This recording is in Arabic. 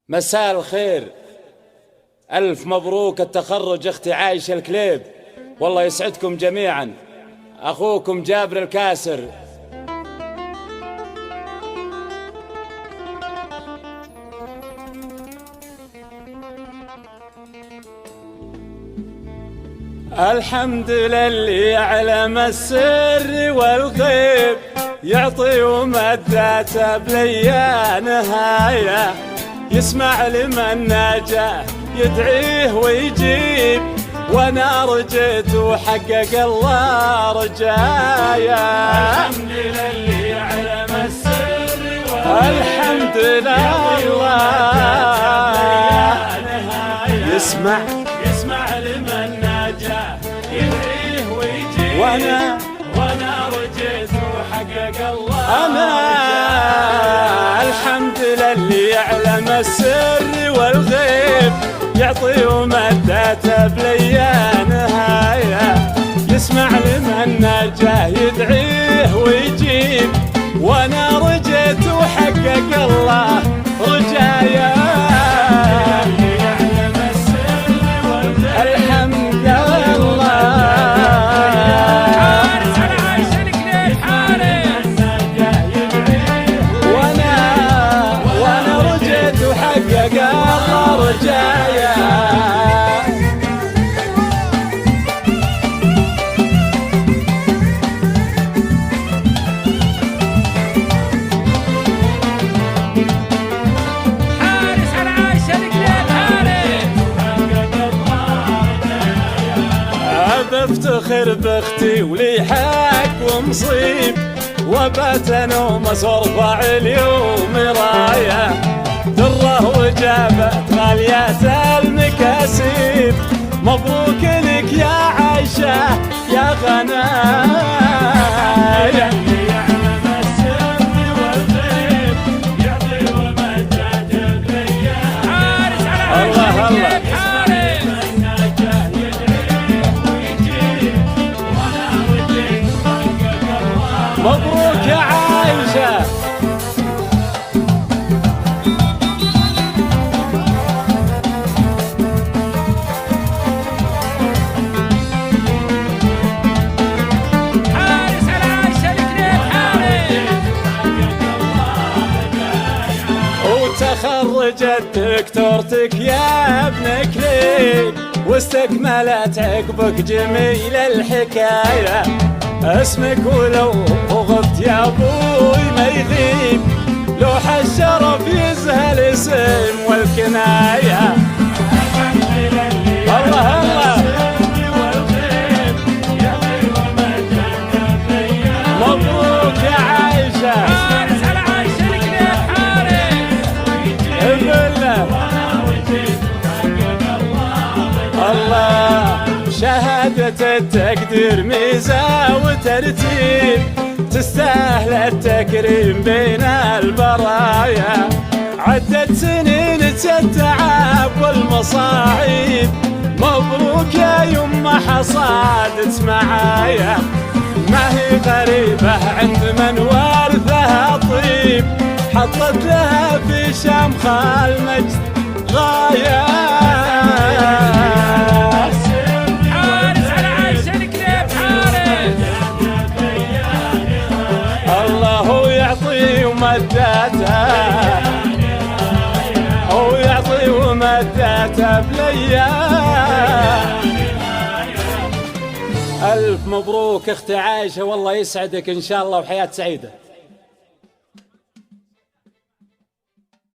مساء الخير، ألف مبروك التخرج أختي عايشة الكليب، والله يسعدكم جميعا. أخوكم جابر الكاسر. الحمد لله يعلم السر والغيب، يعطي ومداته بليا نهاية، يسمع لمن ناجاه يدعيه ويجيب، وانا رجيت وحقق الله رجايا. الحمد لله يعلم السر والغيب، الحمد لله يسمع لمن ناجاه يدعيه ويجيب، وانا رجيت وحقق الله أنا الحمد لله يعلم السر والغيب، يعطي ومداته بليا نهاية، يسمع لمن ناجاه يدعيه ويجيب، وانا رجيت وحقق الله رجايا. بفتخر باختي ولي حق ومصيب، وبات نومس وارفع اليوم رايه، دره وجابت غالية المكاسيب، مبروك لك يا عايشة يا غنايا. مبروك يا عايشة. حارس على عايشة الكليب حارس. وتخرجت دكتورتك يا ابن كليب، واستكملت عقبك جميل الحكاية، اسمك ولو غبت يا ابوي ما يغيب، لوح الشرف يزهى الاسم والكناية. الله الله مبروك يا عايشة. حارس على عايشة الكليب حارس. بالله الله شهادة التقدير ميزة وترتيب، تستاهل التكريم بين البرايا، عدت سنين التعب والمصاعب، مبروك يا يما حصادت معايا، ما هي غريبة عند من وارثها طيب، حطت لها في شمخ المجد غاية. ويعطي ومداته بليا. ألف مبروك أختي عايشة، والله يسعدك إن شاء الله وحياة سعيدة.